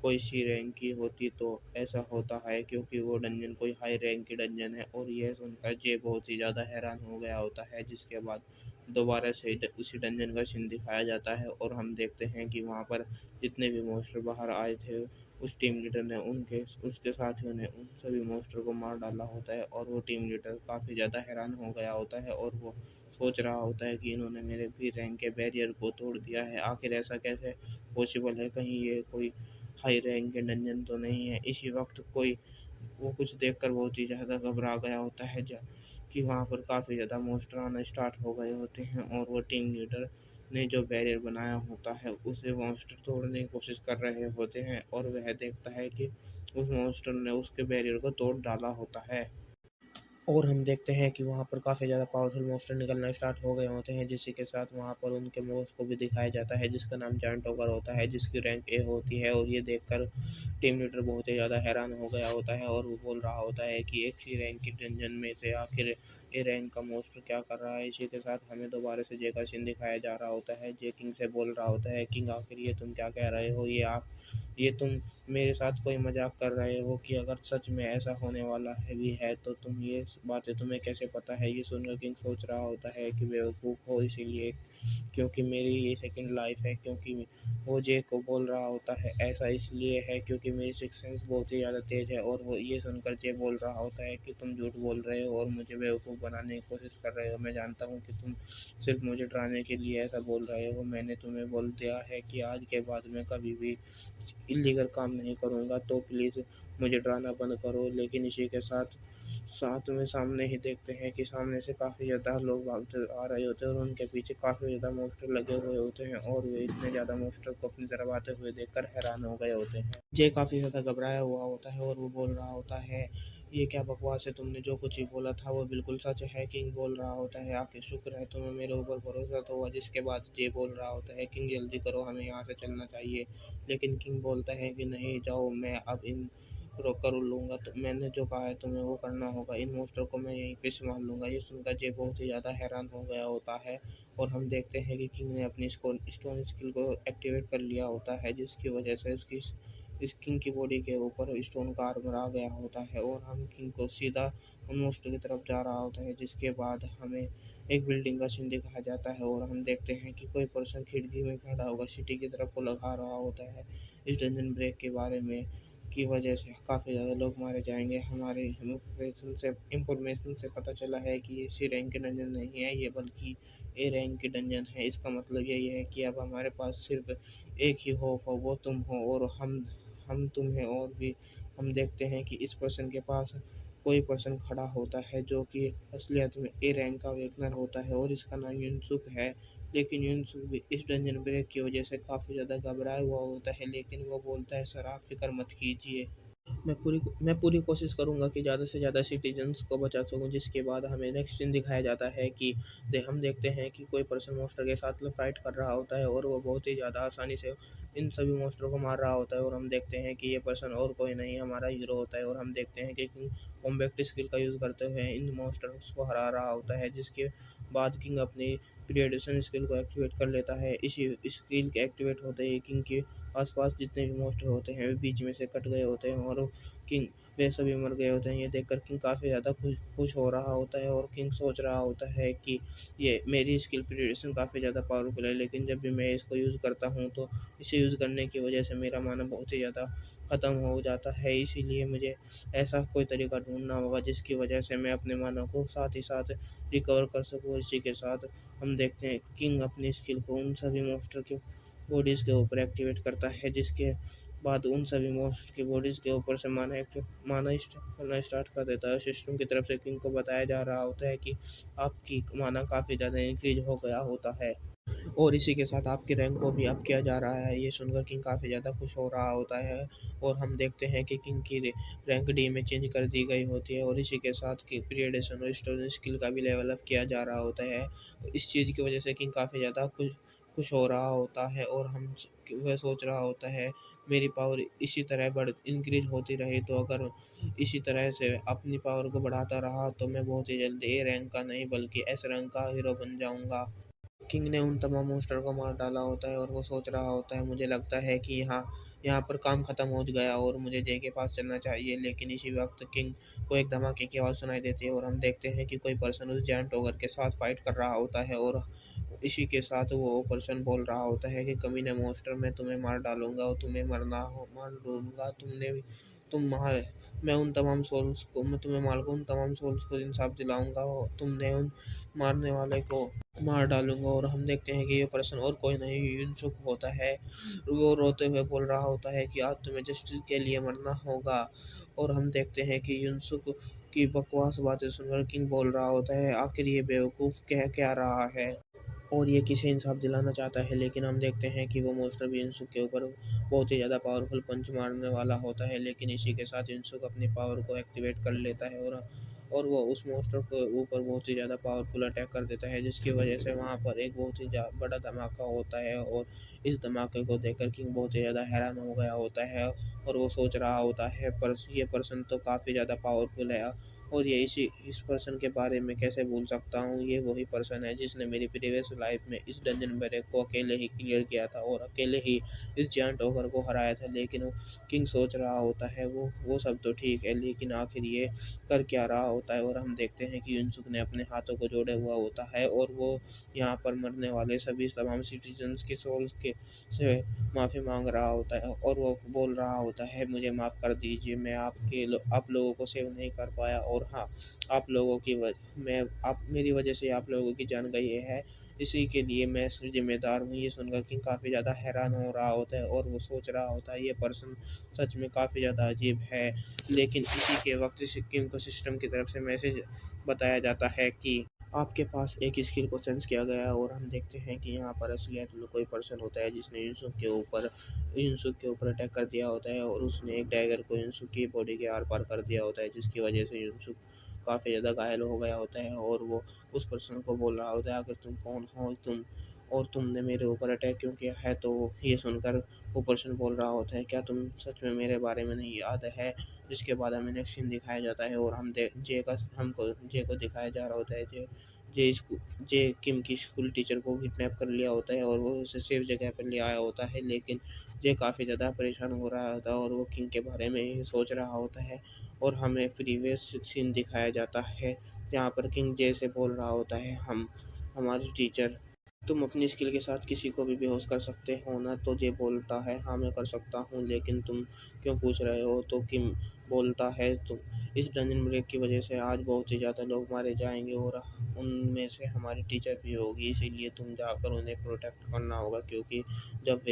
कोई सी रैंक की होती तो ऐसा होता है, क्योंकि वो डंजन कोई हाई रैंक की डंजन है। और यह सुनकर जे बहुत ही ज़्यादा हैरान हो गया होता है। जिसके बाद दोबारा से उसी डंजन का सीन दिखाया जाता है और हम देखते हैं कि वहाँ पर जितने भी मॉन्स्टर बाहर आए थे, उस टीम लीडर ने उसके साथियों ने उन सभी मॉन्स्टर को मार डाला होता है। और वो टीम लीडर काफ़ी ज़्यादा हैरान हो गया होता है और वो सोच रहा होता है कि इन्होंने मेरे भी रैंक के बैरियर को तोड़ दिया है, आखिर ऐसा कैसे पॉसिबल है, कहीं ये कोई हाई रैंक के डंजन तो नहीं है। इसी वक्त वो कुछ देखकर बहुत ही ज़्यादा घबरा गया होता है कि वहाँ पर काफ़ी ज़्यादा मॉन्स्टर आना स्टार्ट हो गए होते हैं और वो टीम लीडर ने जो बैरियर बनाया होता है उसे मॉन्स्टर तोड़ने की कोशिश कर रहे होते हैं और वह देखता है कि उस मॉन्स्टर ने उसके बैरियर को तोड़ डाला होता है। और हम देखते हैं कि वहाँ पर काफ़ी ज़्यादा पावरफुल मॉन्स्टर निकलना स्टार्ट हो गए होते हैं, जिसी के साथ वहाँ पर उनके बॉस को भी दिखाया जाता है, जिसका नाम जायंट ओगर होता है, जिसकी रैंक ए होती है। और ये देखकर टीम लीडर बहुत ही ज़्यादा हैरान हो गया होता है और वो बोल रहा होता है कि एक सी रैंक की डंजन में से आखिर ए रैंक का मॉन्स्टर क्या कर रहा है। इसी के साथ हमें दोबारा से जे का सीन दिखाया जा रहा होता है। जे किंग से बोल रहा होता है, किंग आखिर ये तुम क्या कह रहे हो, ये तुम मेरे साथ कोई मजाक कर रहे हो कि अगर सच में ऐसा होने वाला है भी है तो तुम ये बातें तुम्हें कैसे पता है? ये सुनकर किंग सोच रहा होता है कि बेवकूफ़ हो इसीलिए, क्योंकि मेरी ये सेकंड लाइफ है, क्योंकि वो जे को बोल रहा होता है ऐसा इसलिए है क्योंकि मेरी सिक्स सेंस बहुत ही ज़्यादा तेज़ है। और वो ये सुनकर जे बोल रहा होता है कि तुम झूठ बोल रहे हो और मुझे बेवकूफ़ बनाने की कोशिश कर रहे हो। मैं जानता हूँ कि तुम सिर्फ मुझे डराने के लिए ऐसा बोल रहे हो। मैंने तुम्हें बोल दिया है कि आज के बाद मैं कभी भी इल्लीगल काम नहीं करूँगा, तो प्लीज़ मुझे डराना बंद करो। लेकिन इसी के साथ साथ में सामने ही देखते हैं कि सामने से काफ़ी ज़्यादा लोग भागते आ रहे होते हैं और उनके पीछे काफ़ी ज़्यादा मोस्टर लगे हुए होते हैं और वे इतने ज़्यादा मोस्टर को अपनी तरफ आते हुए देखकर हैरान हो गए होते हैं। जय काफ़ी ज़्यादा घबराया हुआ होता है और वो बोल रहा होता है, ये क्या बकवास है, तुमने जो कुछ भी बोला था वो बिल्कुल सच है। किंग बोल रहा होता है, आखिर शुक्र है तुम्हें मेरे ऊपर भरोसा तो हुआ। जिसके बाद जय बोल रहा होता है, किंग जल्दी करो, हमें यहाँ से चलना चाहिए। लेकिन किंग बोलता है कि नहीं जाओ, मैं अब इन रोक कर लूँगा, तो मैंने जो कहा है तुम्हें वो करना होगा। इन मोस्टर को मैं यहीं पे संभाल लूँगा। ये सुनकर जय बहुत ही ज़्यादा हैरान हो गया होता है और हम देखते हैं कि किंग ने अपनी स्टोन स्किल को एक्टिवेट कर लिया होता है, जिसकी वजह से उसकी इस किंग की बॉडी के ऊपर स्टोन का आर्मर आ गया होता है और हम किंग को सीधा उन मोस्टर की तरफ जा रहा होता है। जिसके बाद हमें एक बिल्डिंग का सीन दिखाया जाता है और हम देखते हैं कि कोई पर्सन खिड़की में खड़ा होकर सिटी की तरफ को लगा रहा होता है। इस डंजन ब्रेक के बारे में की वजह से काफ़ी ज़्यादा लोग मारे जाएंगे। हमारे इंफॉर्मेशन से पता चला है कि ये सी रैंक के डंजन नहीं है, ये बल्कि ए रैंक के डंजन है। इसका मतलब यही है कि अब हमारे पास सिर्फ एक ही होप हो, वो तुम हो और हम तुम हैं। और भी हम देखते हैं कि इस पर्सन के पास कोई पर्सन खड़ा होता है जो कि असलियत में ए रैंक का वेगनर होता है और इसका नाम युनसुक है। लेकिन युनसुक भी इस डंजन ब्रेक की वजह से काफ़ी ज़्यादा घबराया हुआ होता है, लेकिन वो बोलता है सर आप फ़िक्र मत कीजिए, मैं पूरी कोशिश करूँगा कि ज़्यादा से ज़्यादा सिटीजन्स को बचा सकूँ। जिसके बाद हमें नेक्स्ट सीन दिखाया जाता है कि हम देखते हैं कि कोई पर्सन मॉन्स्टर के साथ में फाइट कर रहा होता है और वो बहुत ही ज़्यादा आसानी से इन सभी मॉन्स्टर को मार रहा होता है और हम देखते हैं कि ये पर्सन और कोई नहीं हमारा हीरो होता है और हम देखते हैं कि किंग कॉम्बैक्ट स्किल का यूज़ करते हुए इन मॉन्स्टर्स को हरा रहा होता है। जिसके बाद किंग अपनी पीरियडेशन स्किल को एक्टिवेट कर लेता है। इसी स्किल के एक्टिवेट होते ही किंग के आसपास जितने भी मॉन्स्टर होते हैं वे बीच में से कट गए होते हैं और किंग वे सभी मर गए होते हैं। ये देखकर किंग काफ़ी ज़्यादा खुश हो रहा होता है और किंग सोच रहा होता है कि ये मेरी स्किल प्रिपरेशन काफ़ी ज़्यादा पावरफुल है, लेकिन जब भी मैं इसको यूज़ करता हूँ तो इसे यूज़ करने की वजह से मेरा माना बहुत ही ज़्यादा ख़त्म हो जाता है। इसीलिए मुझे ऐसा कोई तरीका ढूंढना होगा जिसकी वजह से मैं अपने माना को साथ ही साथ रिकवर कर सकूँ। इसी के साथ हम देखते हैं किंग अपनी स्किल को उन सभी मॉन्स्टर के बॉडीज़ के ऊपर एक्टिवेट करता है, जिसके बाद उन सभी मॉन्स्टर की बॉडीज़ के ऊपर से माना करना स्टार्ट कर देता है। सिस्टम की तरफ से किंग को बताया जा रहा होता है कि आपकी माना काफ़ी ज़्यादा इंक्रीज हो गया होता है और इसी के साथ आपके रैंक को भी अप किया जा रहा है। ये सुनकर किंग काफ़ी ज़्यादा खुश हो रहा होता है और हम देखते हैं कि किंग की रैंक डी में चेंज कर दी गई होती है और इसी के साथ कि पीरियडेशन और स्टोरेज स्किल का भी लेवल अप किया जा रहा होता है। इस चीज़ की वजह से किंग काफ़ी ज़्यादा खुश हो रहा होता है और वह सोच रहा होता है मेरी पावर इसी तरह बढ़ इंक्रीज होती रही, तो अगर इसी तरह से अपनी पावर को बढ़ाता रहा तो मैं बहुत ही जल्दी ए रैंक का नहीं बल्कि एस रैंक का हीरो बन जाऊंगा। किंग ने उन तमाम मॉन्स्टर को मार डाला होता है और वो सोच रहा होता है मुझे लगता है कि यहाँ यहाँ पर काम ख़त्म हो गया और मुझे जय के पास चलना चाहिए। लेकिन इसी वक्त किंग को एक धमाके की आवाज़ सुनाई देती है और हम देखते हैं कि कोई पर्सन उस जायंट ओगर के साथ फाइट कर रहा होता है और इसी के साथ वो पर्सन बोल रहा होता है कि कमीने मॉन्स्टर, मैं तुम्हें मार डालूंगा और तुम्हें मरना हो मार दूंगा। तुम मार मैं उन तमाम सोल्स को मैं तुम्हें मार उन तमाम सोल्स को इंसाफ दिलाऊंगा और तुमने उन मारने वाले को मार डालूँगा। और हम देखते हैं कि ये पर्सन और कोई नहीं युनसुक होता है। वो रोते हुए बोल रहा होता है कि आज तुम्हें जस्टिस के लिए मरना होगा और हम देखते हैं कि युनसुक की बकवास बातें सुनकर किंग बोल रहा होता है आखिर ये बेवकूफ़ कह क्या रहा है और ये किसे इंसाफ दिलाना चाहता है। लेकिन हम देखते हैं कि वो मोस्टर भी युनसुक के ऊपर बहुत ही ज़्यादा पावरफुल पंच मारने वाला होता है, लेकिन इसी के साथ युनसुक अपनी पावर को एक्टिवेट कर लेता है और वो उस मोस्टर के ऊपर बहुत ही ज़्यादा पावरफुल अटैक कर देता है, जिसकी वजह से वहाँ पर एक बहुत ही बड़ा धमाका होता है और इस धमाके को देखकर किंग बहुत ही ज़्यादा हैरान हो गया होता है और वो सोच रहा होता है पर ये पर्सन तो काफ़ी ज़्यादा पावरफुल है और ये इस पर्सन के बारे में कैसे भूल सकता हूँ। ये वही पर्सन है जिसने मेरी प्रीवियस लाइफ में इस डंजन ब्रेक को अकेले ही क्लियर किया था और अकेले ही इस जायंट ओगर को हराया था। लेकिन वो किंग सोच रहा होता है वो सब तो ठीक है, लेकिन आखिर ये कर क्या रहा होता है। और हम देखते हैं कि युनसुक ने अपने हाथों को जोड़े हुआ होता है और वो यहाँ पर मरने वाले सभी तमाम सिटीजन्स के सोल्स के से माफ़ी मांग रहा होता है और वो बोल रहा होता है, मुझे माफ़ कर दीजिए, मैं आप लोगों को सेव नहीं कर पाया और हाँ, आप लोगों की मैं आप मेरी वजह से आप लोगों की जान गई है, इसी के लिए मैं जिम्मेदार हूँ। ये सुनकर किंग काफ़ी ज़्यादा हैरान हो रहा होता है और वो सोच रहा होता है ये पर्सन सच में काफ़ी ज़्यादा अजीब है। लेकिन इसी के वक्त किंग को सिस्टम की तरफ से मैसेज बताया जाता है कि आपके पास एक स्किल को सेंस किया गया है। और हम देखते हैं कि यहाँ पर असलियत में कोई पर्सन होता है जिसने युनसुक के ऊपर अटैक कर दिया होता है और उसने एक डैगर को युनसुक की बॉडी के आर पार कर दिया होता है, जिसकी वजह से युनसुक काफ़ी ज़्यादा घायल हो गया होता है। और वो उस पर्सन को बोल रहा होता है, आखिर तुम कौन हो और तुमने मेरे ऊपर अटैक क्यों किया है। तो ये सुनकर वो पर्सन बोल रहा होता है, क्या तुम सच में मेरे बारे में नहीं याद है। जिसके बाद हमें नेक्स्ट सीन दिखाया जाता है और हमको जे को दिखाया जा रहा होता है। जे स्कू- जे किम की स्कूल टीचर को किडनैप कर लिया होता है और वो उसे सेफ जगह पर ले आया होता है। लेकिन जे काफ़ी ज़्यादा परेशान हो रहा होता है और वो किंग के बारे में ही सोच रहा होता है। और हमें प्रीवियस सीन दिखाया जाता है जहाँ पर किंग जे से बोल रहा होता है, हम हमारी टीचर, तुम अपनी स्किल के साथ किसी को भी बेहोश कर सकते हो ना। तो जे बोलता है, हाँ मैं कर सकता हूँ, लेकिन तुम क्यों पूछ रहे हो। तो किम बोलता है, तुम इस डंजन ब्रेक की वजह से आज बहुत ही ज़्यादा लोग मारे जाएंगे और उनमें से हमारी टीचर भी होगी, इसीलिए तुम जाकर उन्हें प्रोटेक्ट करना होगा। क्योंकि जब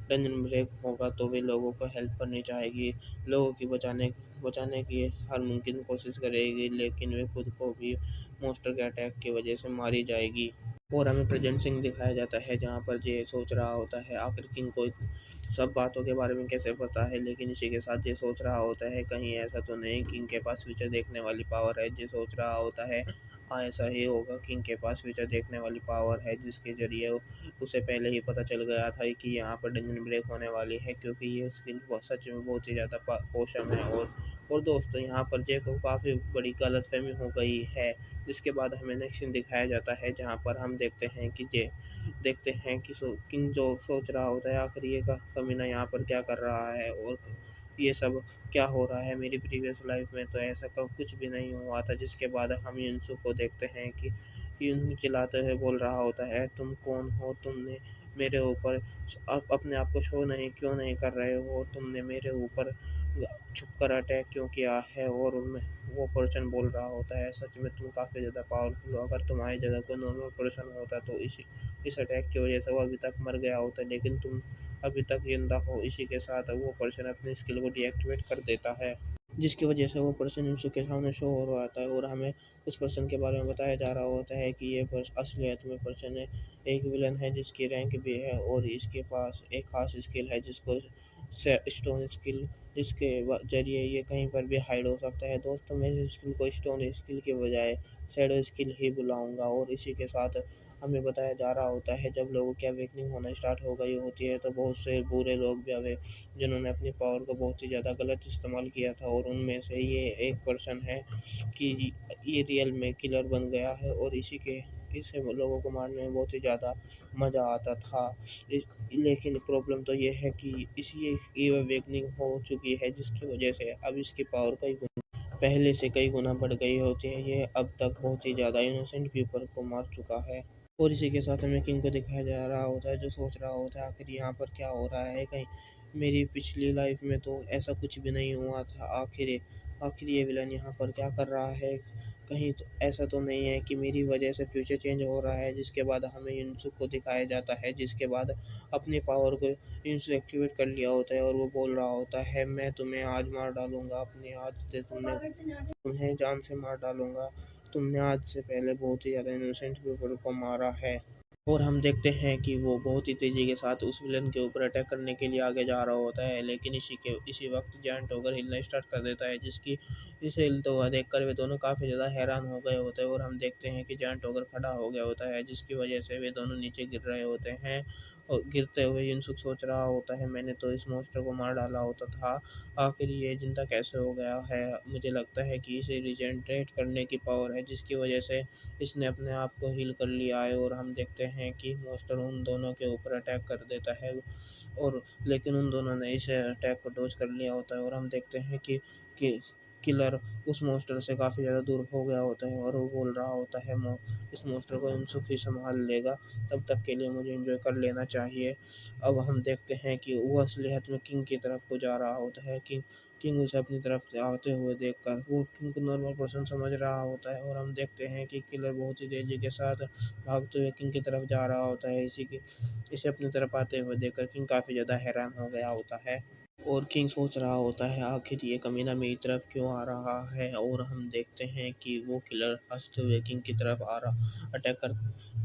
डंजन ब्रेक होगा तो वे लोगों को हेल्प करनी चाहेगी, लोगों की बचाने की हर मुमकिन कोशिश करेगी, लेकिन वे खुद को भी मॉन्स्टर के अटैक की वजह से मारी जाएगी। और हमें प्रेजेंट सिंह दिखाया जाता है जहाँ पर ये सोच रहा होता है, आखिर किंग को सब बातों के बारे में कैसे पता है। लेकिन इसी के साथ ये सोच रहा होता है, कहीं ऐसा तो नहीं किंग के पास फ्यूचर देखने वाली पावर है। ये सोच रहा होता है, हाँ ऐसा ही होगा, किंग के पास फ्यूचर देखने वाली पावर है, जिसके जरिए उसे पहले ही पता चल गया था कि यहाँ पर डंजन ब्रेक होने वाली है, क्योंकि ये स्किल सच में बहुत ही ज़्यादा पोषण है। और दोस्तों यहाँ पर जे को काफ़ी बड़ी गलतफहमी हो गई है। जिसके बाद हमें नेक्स्ट सीन दिखाया जाता है जहाँ पर हम देखते हैं कि किंग जो सोच रहा होता है, आखिर ये कमीना यहाँ पर क्या कर रहा है और ये सब क्या हो रहा है। मेरी प्रीवियस लाइफ में तो ऐसा कुछ भी नहीं हुआ था। जिसके बाद हम युनसुक को देखते हैं कि युनसुक चिल्लाते हुए बोल रहा होता है, तुम कौन हो, तुमने मेरे ऊपर अपने आप को शो नहीं क्यों नहीं कर रहे हो, तुमने मेरे ऊपर छुप कर अटैक क्यों किया है। और वो पर्सन बोल रहा होता है, सच में तुम काफ़ी ज़्यादा पावरफुल हो, अगर तुम्हारी जगह कोई नॉर्मल पर्सन होता तो इस अटैक की वजह से वो अभी तक मर गया होता, लेकिन तुम अभी तक जिंदा हो। इसी के साथ वो पर्सन अपनी स्किल को डीएक्टिवेट कर देता है, जिसकी वजह से वो पर्सन इंसु के सामने शो हो रहा आता है। और हमें उस पर्सन के बारे में बताया जा रहा होता है कि ये असलियत में पर्सन है, एक विलन है जिसकी रैंक भी है और इसके पास एक खास स्किल है जिसको स्टोन स्किल, जिसके जरिए ये कहीं पर भी हाइड हो सकता है। दोस्तों मैं इस स्किल को स्टोन स्किल के बजाय शैडो स्किल ही बुलाऊंगा। और इसी के साथ हमें बताया जा रहा होता है, जब लोगों की अवेकनिंग होना स्टार्ट हो गई होती है तो बहुत से बुरे लोग भी जिन्होंने अपनी पावर को बहुत ही ज़्यादा गलत इस्तेमाल किया था। और उनमें से ये एक पर्सन है कि ये रियल में किलर बन गया है और इससे लोगों को मारने में बहुत ही ज़्यादा मज़ा आता था। लेकिन प्रॉब्लम तो ये है कि इसी की अवेकनिंग हो चुकी है, जिसकी वजह से अब इसकी पावर पहले से कई गुना बढ़ गई होती है। ये अब तक बहुत ही ज़्यादा इनोसेंट पीपल को मार चुका है। और इसी के साथ हमें किंग को दिखाया जा रहा होता है जो सोच रहा होता है, आखिर यहाँ पर क्या हो रहा है, कहीं मेरी पिछली लाइफ में तो ऐसा कुछ भी नहीं हुआ था। आखिर ये विलन यहाँ पर क्या कर रहा है, कहीं तो ऐसा तो नहीं है कि मेरी वजह से फ्यूचर चेंज हो रहा है। जिसके बाद हमें युनसुक को दिखाया जाता है, जिसके बाद अपनी पावर को युनसुक एक्टिवेट कर लिया होता है और वो बोल रहा होता है, मैं तुम्हें आज मार डालूंगा, अपनी आज से तुम्हें जान से मार डालूंगा। तुमने आज से पहले बहुत ही ज़्यादा इनोसेंट पीपल को मारा है। और हम देखते हैं कि वो बहुत ही तेज़ी के साथ उस विलन के ऊपर अटैक करने के लिए आगे जा रहा होता है, लेकिन इसी वक्त जायंट ओगर हिलना स्टार्ट कर देता है, जिसकी इसे हिलता हुआ देखकर वे दोनों काफ़ी ज़्यादा हैरान हो गए होते हैं। और हम देखते हैं कि जायंट ओगर खड़ा हो गया होता है, जिसकी वजह से वे दोनों नीचे गिर रहे होते हैं। और गिरते हुए युनसुक सोच रहा होता है, मैंने तो इस मॉन्स्टर को मार डाला होता था, आखिर ये ज़िंदा कैसे हो गया है। मुझे लगता है कि इसे रीजेनरेट करने की पावर है, जिसकी वजह से इसने अपने आप को हील कर लिया है। और हम देखते हैं कि मॉन्स्टर उन दोनों के ऊपर अटैक कर देता है, और लेकिन उन दोनों ने इस अटैक को डॉज कर लिया होता है। और हम देखते हैं कि किलर उस मॉन्स्टर से काफ़ी ज़्यादा दूर हो गया होता है, और वो बोल रहा होता है इस मॉन्स्टर को युनसुक ही संभाल लेगा, तब तक के लिए मुझे एंजॉय कर लेना चाहिए। अब हम देखते हैं कि वो असलियत में किंग की तरफ को जा रहा होता है। किंग उसे अपनी तरफ आते हुए देखकर वो किंग को नॉर्मल पर्सन समझ रहा होता है। और हम देखते हैं कि किलर बहुत ही तेज़ी के साथ भागते हुए किंग की तरफ जा रहा होता है। इसे अपनी तरफ आते हुए देखकर किंग काफ़ी ज़्यादा हैरान हो गया होता है। और किंग सोच रहा होता है, आखिर ये कमीना मेरी तरफ क्यों आ रहा है। और हम देखते हैं कि वो किलर हंसते हुए किंग की तरफ आ रहा अटैक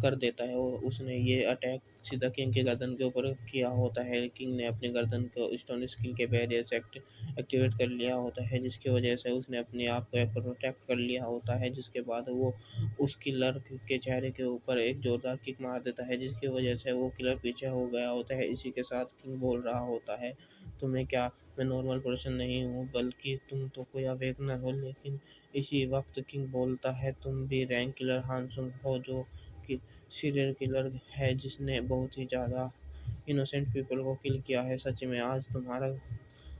कर देता है, और उसने ये अटैक सीधा किंग के गर्दन के ऊपर किया होता है। किंग ने अपनी गर्दन को स्टोन स्किल के बैरियर्स एक्टिवेट कर लिया होता है, जिसकी वजह से उसने अपने आप को प्रोटेक्ट कर लिया होता है। जिसके बाद वो उस किलर के चेहरे के ऊपर एक जोरदार किक मार देता है, जिसकी वजह से वो किलर पीछे हो गया होता है। इसी के साथ किंग बोल रहा होता है, तुम्हें क्या, मैं नॉर्मल पर्सन नहीं हूँ, बल्कि तुम तो कोई अवेकनर हो। लेकिन इसी वक्त किंग बोलता है, तुम भी रैंक किलर हानसुंग हो, जो कि सीरियल किलर है, जिसने बहुत ही ज़्यादा इनोसेंट पीपल को किल किया है। सच में आज तुम्हारा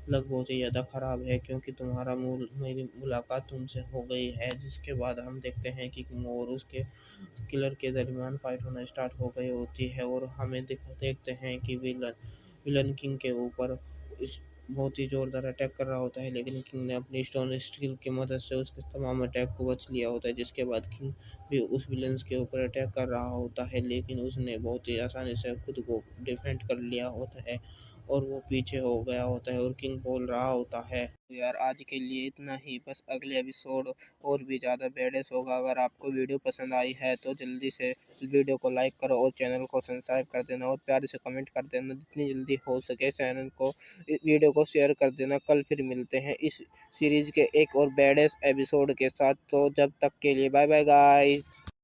लक बहुत ही ज़्यादा ख़राब है, क्योंकि मेरी मुलाकात तुमसे हो गई है। जिसके बाद हम देखते हैं कि किंग और उसके किलर के दरमियान फाइट होना स्टार्ट हो गई होती है। और हमें देखते हैं कि विलन किंग के ऊपर इस बहुत ही ज़ोरदार अटैक कर रहा होता है, लेकिन किंग ने अपनी स्टोन स्किल की मदद से उसके तमाम अटैक को बच लिया होता है। जिसके बाद किंग भी उस विलन्स के ऊपर अटैक कर रहा होता है, लेकिन उसने बहुत ही आसानी से खुद को डिफेंड कर लिया होता है, और वो पीछे हो गया होता है। और किंग बोल रहा होता है, यार आज के लिए इतना ही, बस अगले एपिसोड और भी ज़्यादा बेडेस होगा। अगर आपको वीडियो पसंद आई है तो जल्दी से वीडियो को लाइक करो और चैनल को सब्सक्राइब कर देना, और प्यारे से कमेंट कर देना, जितनी जल्दी हो सके चैनल को वीडियो को शेयर कर देना। कल फिर मिलते हैं इस सीरीज़ के एक और बेडेस एपिसोड के साथ, तो जब तक के लिए बाय बाय गाइस।